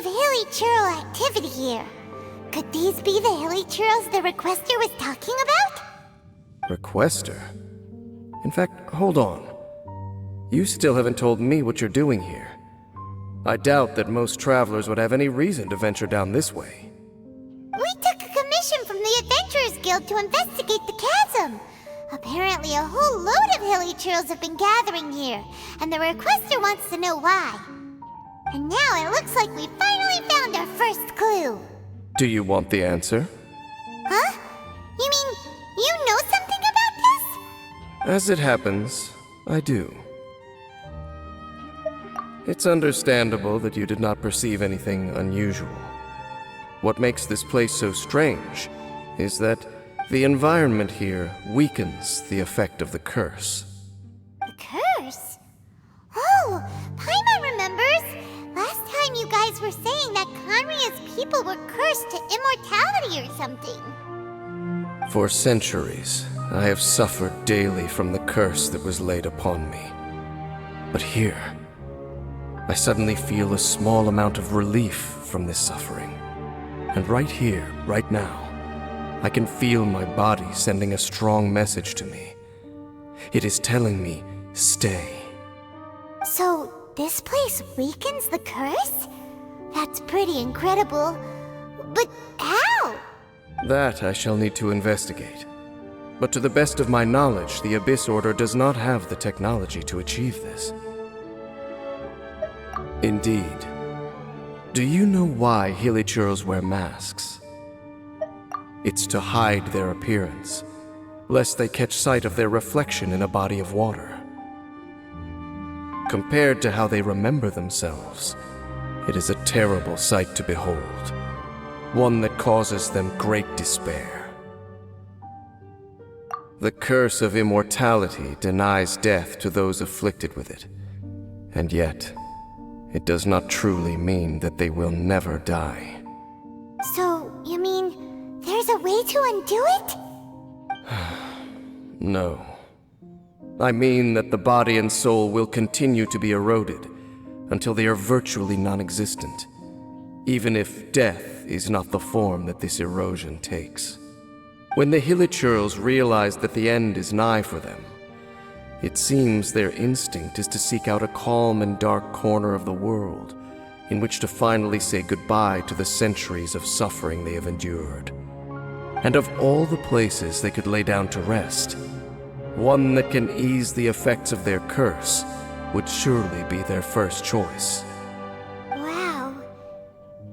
of hilly churl activity here. Could these be the hilly churls the requester was talking about? Requester? In fact, hold on. You still haven't told me what you're doing here. I doubt that most travelers would have any reason to venture down this way. We took a commission from the Adventurers Guild to investigate the chasm. Apparently a whole load of hilly churls have been gathering here, and the requester wants to know why. And now it looks like we finally found our first clue. Do you want the answer? Huh? You mean, you know something about this? As it happens, I do. It's understandable that you did not perceive anything unusual. What makes this place so strange is that the environment here weakens the effect of the curse. The curse? Oh, Paimon remembers! Last time you guys were saying that Conria's people were cursed to immortality or something. For centuries, I have suffered daily from the curse that was laid upon me. But here, I suddenly feel a small amount of relief from this suffering. And right here, right now, I can feel my body sending a strong message to me. It is telling me, stay. So, this place weakens the curse? That's pretty incredible. But how? That I shall need to investigate. But to the best of my knowledge, the Abyss Order does not have the technology to achieve this. Indeed. Do you know why Hilichurls wear masks? It's to hide their appearance, lest they catch sight of their reflection in a body of water. Compared to how they remember themselves, it is a terrible sight to behold, one that causes them great despair. The curse of immortality denies death to those afflicted with it, and yet, it does not truly mean that they will never die. So, you mean, there's a way to undo it? No. I mean that the body and soul will continue to be eroded until they are virtually non-existent, even if death is not the form that this erosion takes. When the Hilichurls realize that the end is nigh for them, it seems their instinct is to seek out a calm and dark corner of the world in which to finally say goodbye to the centuries of suffering they have endured. And of all the places they could lay down to rest, one that can ease the effects of their curse would surely be their first choice. Wow.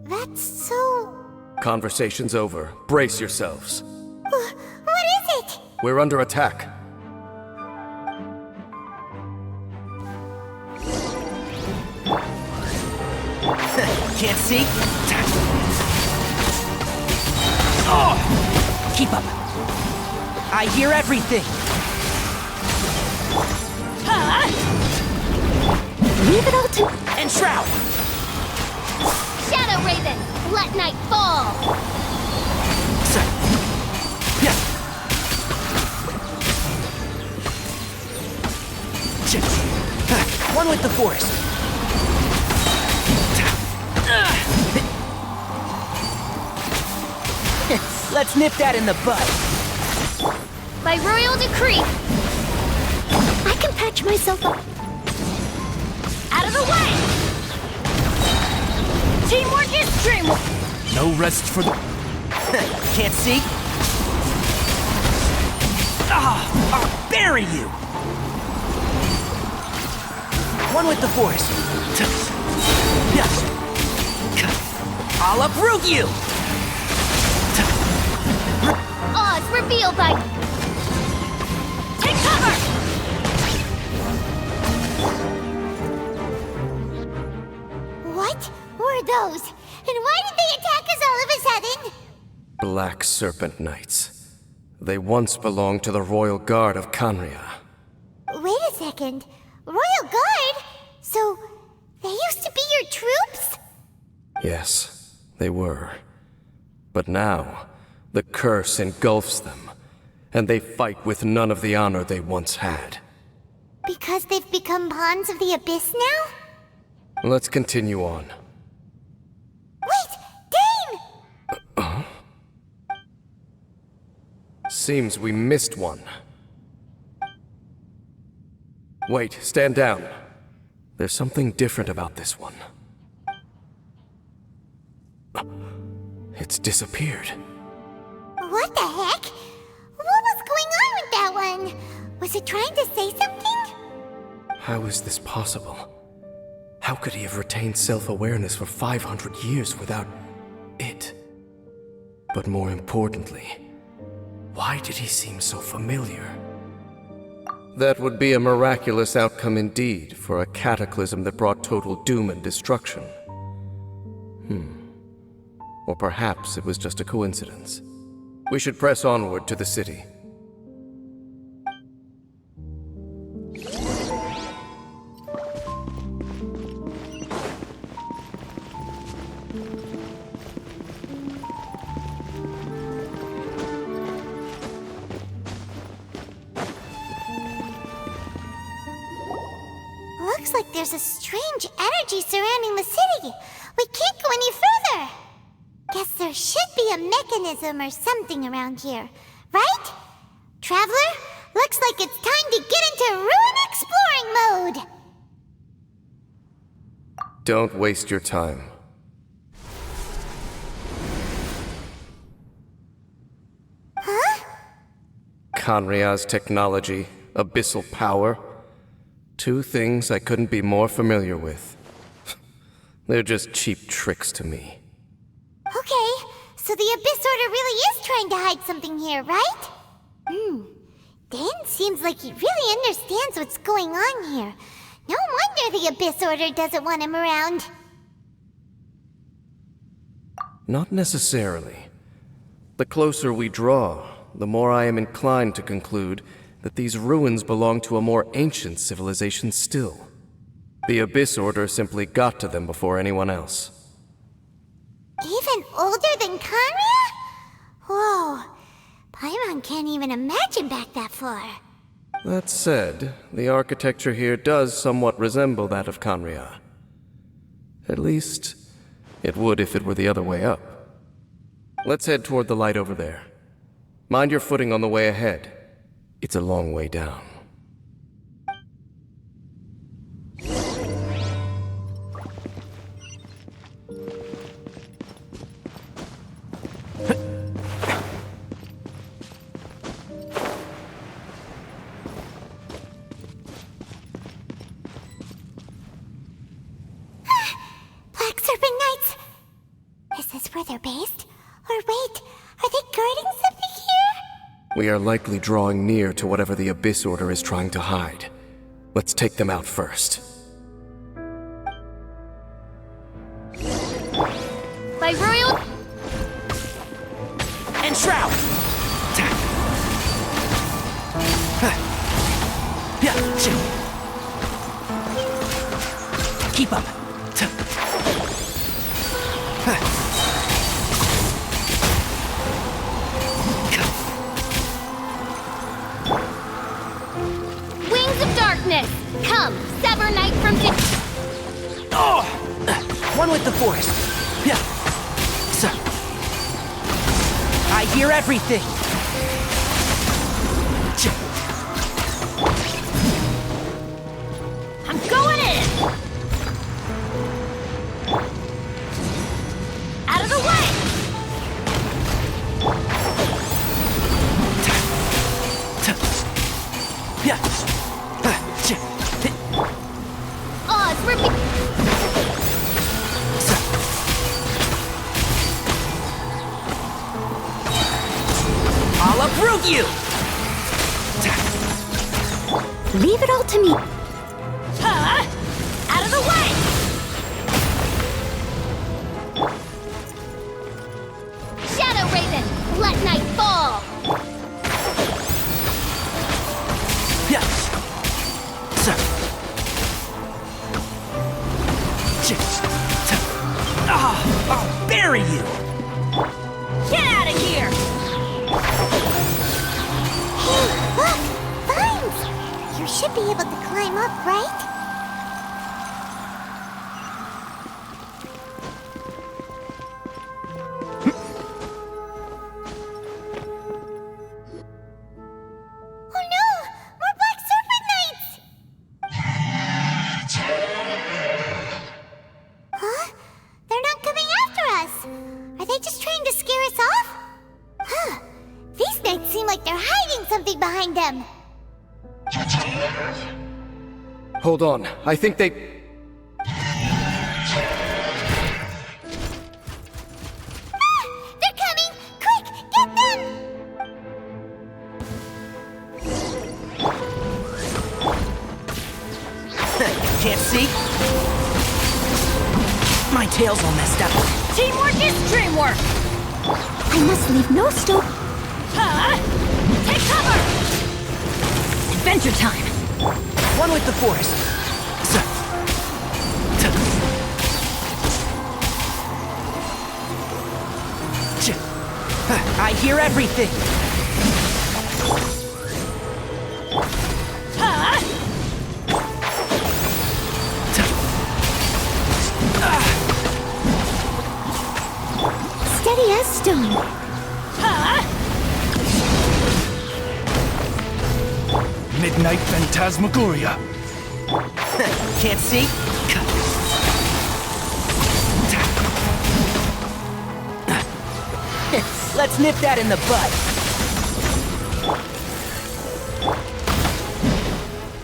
That's so... Conversation's over. Brace yourselves. What is it? We're under attack. Can't see? Oh! Keep up. I hear everything. Leave it all to... Enshroud! Shadow Raven! Let night fall! One with the force. Let's nip that in the bud. By royal decree! I can patch myself up. Out of the way! Teamwork is dreamwork! No rest for the... Can't see? I'll bury you! One with the force. I'll uproot you! Oz revealed by... Take cover! What were those? And why did they attack us all of a sudden? Black Serpent Knights. They once belonged to the Royal Guard of Conria. Wait a second. Royal Guard? So, they used to be your troops? Yes, they were. But now, the curse engulfs them, and they fight with none of the honor they once had. Because they've become pawns of the Abyss now? Let's continue on. seems we missed one. Wait, stand down. There's something different about this one. It's disappeared. What the heck? What was going on with that one? Was it trying to say something? How is this possible? How could he have retained self-awareness for 500 years without it? But more importantly, why did he seem so familiar? That would be a miraculous outcome indeed for a cataclysm that brought total doom and destruction. Or perhaps it was just a coincidence. We should press onward to the city. Looks like there's a strange energy surrounding the city. We can't go any further. Guess there should be a mechanism or something around here, right? Traveler, looks like it's time to get into ruin exploring mode. Don't waste your time. Huh? Kanria's technology, abyssal power. Two things I couldn't be more familiar with. They're just cheap tricks to me. Okay, so the Abyss Order really is trying to hide something here, right? Dan seems like he really understands what's going on here. No wonder the Abyss Order doesn't want him around. Not necessarily. The closer we draw, the more I am inclined to conclude that these ruins belong to a more ancient civilization still. The Abyss Order simply got to them before anyone else. Even older than Kanria? Whoa, Paimon can't even imagine back that far. That said, the architecture here does somewhat resemble that of Kanria. At least, it would if it were the other way up. Let's head toward the light over there. Mind your footing on the way ahead. It's a long way down. Black Serpent Knights! Is this where they're based? Or wait, are they guarding something here? We are likely drawing near to whatever the Abyss Order is trying to hide. Let's take them out first. By royal... And shroud! Keep up. Wings of darkness! Come, sever night from... Oh! One with the forest. So, I hear everything. I'm going in! Out of the way! Oz, I'll uproot you! leave it all to me. Huh? Out of the way! Shadow Raven, let night fall! I'll bury you! Get out of here! Hey, look! Vines! You should be able to climb up, right? behind them. Hold on, I think they... They're coming! Quick, get them! Can't see? My tail's all messed up. Teamwork is dreamwork! I must leave no stone. Take cover! Adventure time! One with the forest. I hear everything. Steady as stone. Midnight Phantasmagoria. Can't see? Let's nip that in the bud.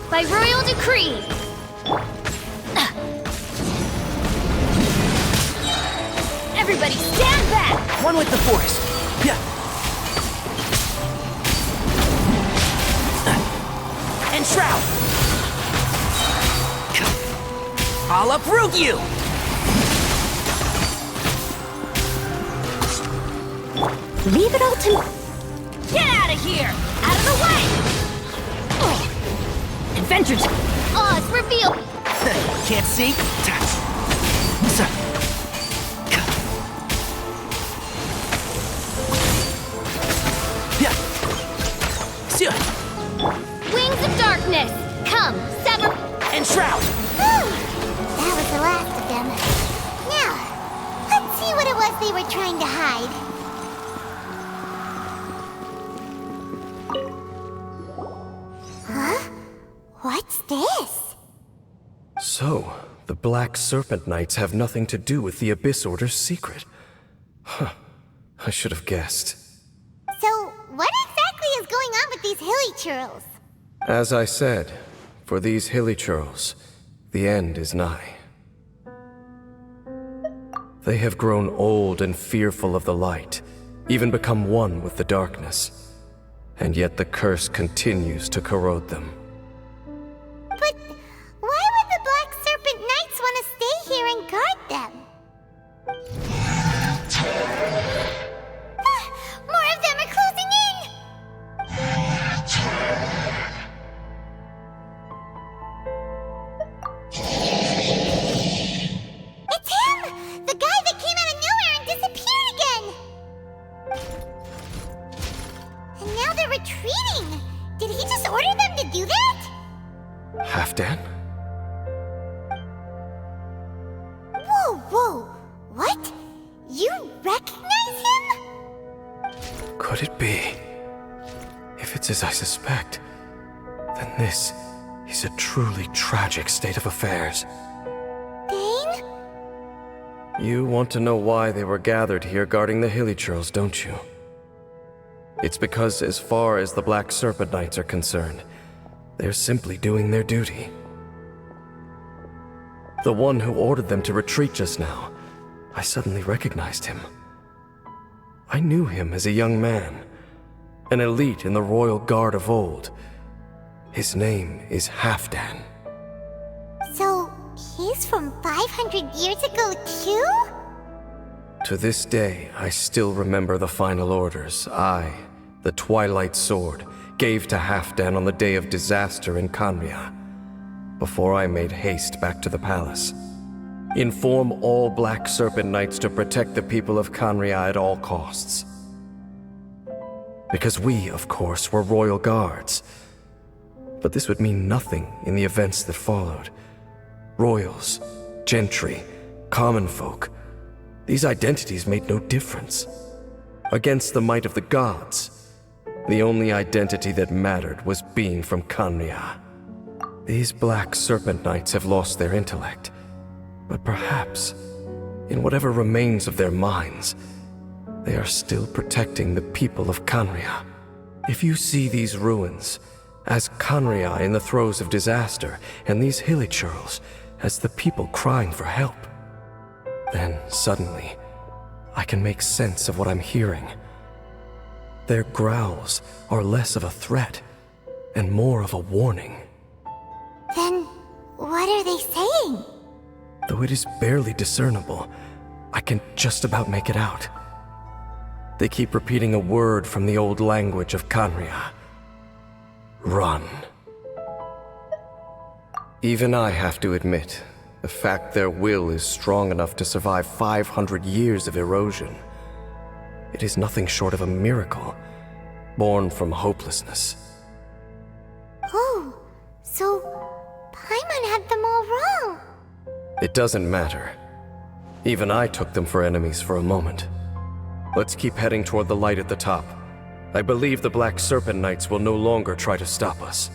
By royal decree. Everybody stand back! One with the forest. Yeah. And shroud. I'll uproot you. Leave it all to me. Get out of here! Out of the way! Adventure time. Oz, reveal! Can't see? Wings of darkness! Come, sever... And shroud. Whew. That was the last of them. Now, let's see what it was they were trying to hide. Huh? What's this? So, the Black Serpent Knights have nothing to do with the Abyss Order's secret. Huh. I should have guessed. So, what exactly is going on with these hilly churls? As I said, for these hilly churls, the end is nigh. They have grown old and fearful of the light, even become one with the darkness. And yet the curse continues to corrode them. But why would the Black Serpent Knights want to stay here and guard them? More of them are closing in! It's him! The guy that came out of nowhere and disappeared again! And now they're retreating! Did he just order them to do that? Halfdan? Whoa, whoa! What? You recognize him? Could it be? If it's as I suspect, then this is a truly tragic state of affairs. Dane? You want to know why they were gathered here guarding the hilly churls, don't you? It's because as far as the Black Serpent Knights are concerned, they're simply doing their duty. The one who ordered them to retreat just now, I suddenly recognized him. I knew him as a young man, an elite in the royal guard of old. His name is Halfdan. So, he's from 500 years ago too? To this day, I still remember the final orders I, the Twilight Sword, gave to Halfdan on the day of disaster in Khaenri'ah, before I made haste back to the palace. Inform all Black Serpent Knights to protect the people of Khaenri'ah at all costs. Because we, of course, were royal guards. But this would mean nothing in the events that followed. Royals, gentry, common folk, these identities made no difference. Against the might of the gods, the only identity that mattered was being from Khaenri'ah. These Black Serpent Knights have lost their intellect, but perhaps, in whatever remains of their minds, they are still protecting the people of Khaenri'ah. If you see these ruins as Kanria in the throes of disaster, and these hilichurls as the people crying for help, then suddenly I can make sense of what I'm hearing. Their growls are less of a threat and more of a warning. Then, what are they saying? Though it is barely discernible, I can just about make it out. They keep repeating a word from the old language of Kanria. Run. Even I have to admit, the fact their will is strong enough to survive 500 years of erosion. It is nothing short of a miracle, born from hopelessness. Oh, so Paimon had them all wrong. It doesn't matter. Even I took them for enemies for a moment. Let's keep heading toward the light at the top. I believe the Black Serpent Knights will no longer try to stop us.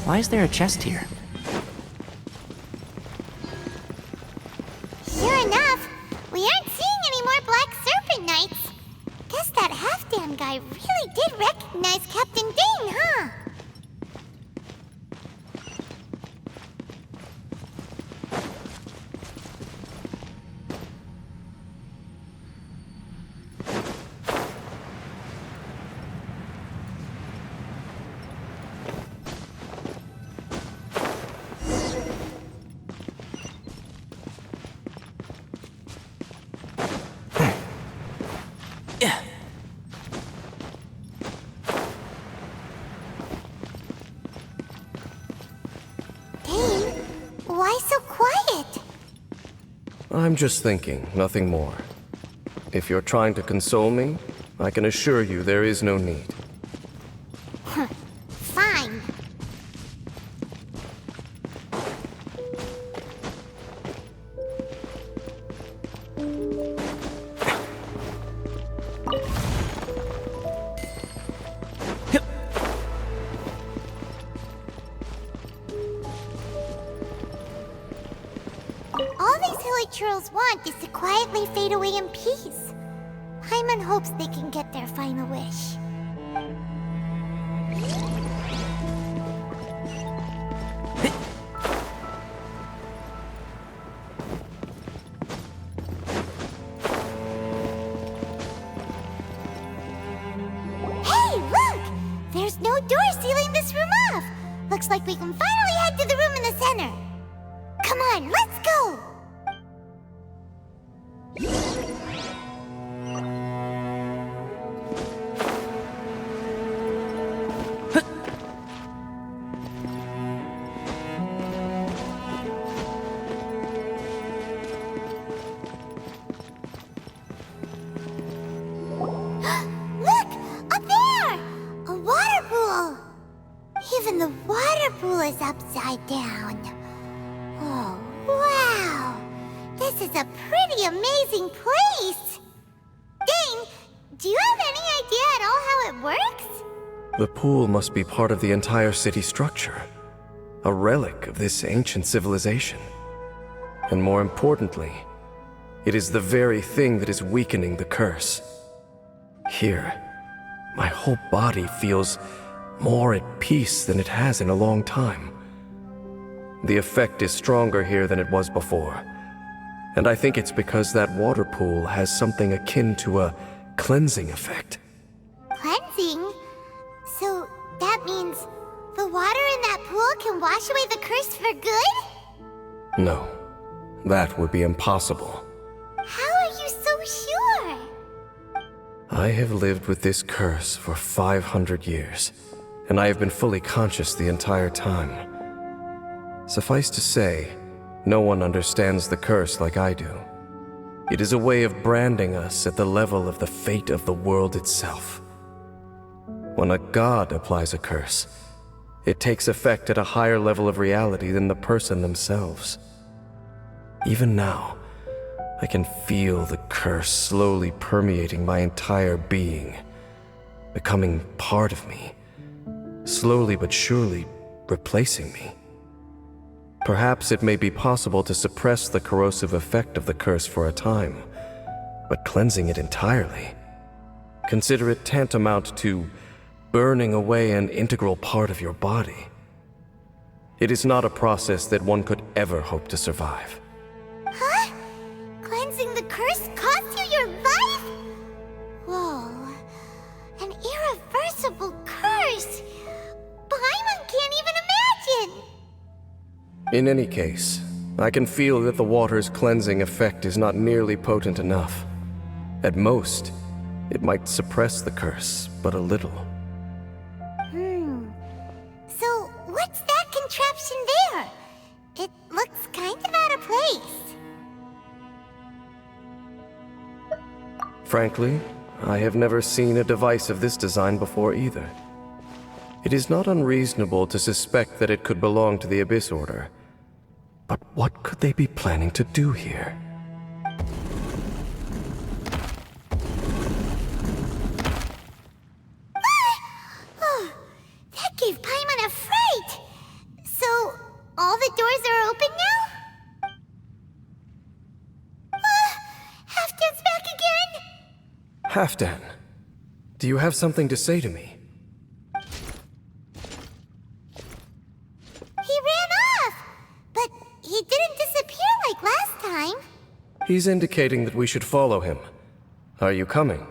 Why is there a chest here? Sure enough, we aren't seeing any more Black Serpent Knights. Guess that half-damn guy really did recognize Captain Dane, huh? Dane, why so quiet? I'm just thinking, nothing more. If you're trying to console me, I can assure you there is no need. Fine. All these hilichurls want is to quietly fade away in peace. Paimon hopes they can get their final wish. Hey, look! There's no door sealing this room off. Looks like we can finally head to the room in the center. Come on, let's go! Look! Up there! A water pool! Even the water pool is upside down. Oh, wow! This is a pretty amazing place! Dane, do you have any idea at all how it works? The pool must be part of the entire city structure, a relic of this ancient civilization. And more importantly, it is the very thing that is weakening the curse. Here, my whole body feels more at peace than it has in a long time. The effect is stronger here than it was before, and I think it's because that water pool has something akin to a cleansing effect. Cleansing? So that means the water in that pool can wash away the curse for good? No, that would be impossible. I have lived with this curse for 500 years, and I have been fully conscious the entire time. Suffice to say, no one understands the curse like I do. It is a way of branding us at the level of the fate of the world itself. When a god applies a curse, it takes effect at a higher level of reality than the person themselves. Even now, I can feel the curse slowly permeating my entire being, becoming part of me, slowly but surely replacing me. Perhaps it may be possible to suppress the corrosive effect of the curse for a time, but cleansing it entirely, consider it tantamount to burning away an integral part of your body. It is not a process that one could ever hope to survive. Huh? Cleansing the curse cost you your life? Whoa. An irreversible curse. Paimon can't even imagine. In any case, I can feel that the water's cleansing effect is not nearly potent enough. At most, it might suppress the curse, but a little. So, what's that contraption there? It looks kind of out of place. Frankly, I have never seen a device of this design before either. It is not unreasonable to suspect that it could belong to the Abyss Order. But what could they be planning to do here? Oh, that gave Paimon a fright. So, all the doors are open now? Halfdan's back again? Halfdan, do you have something to say to me? He ran off, but he didn't disappear like last time. He's indicating that we should follow him. Are you coming?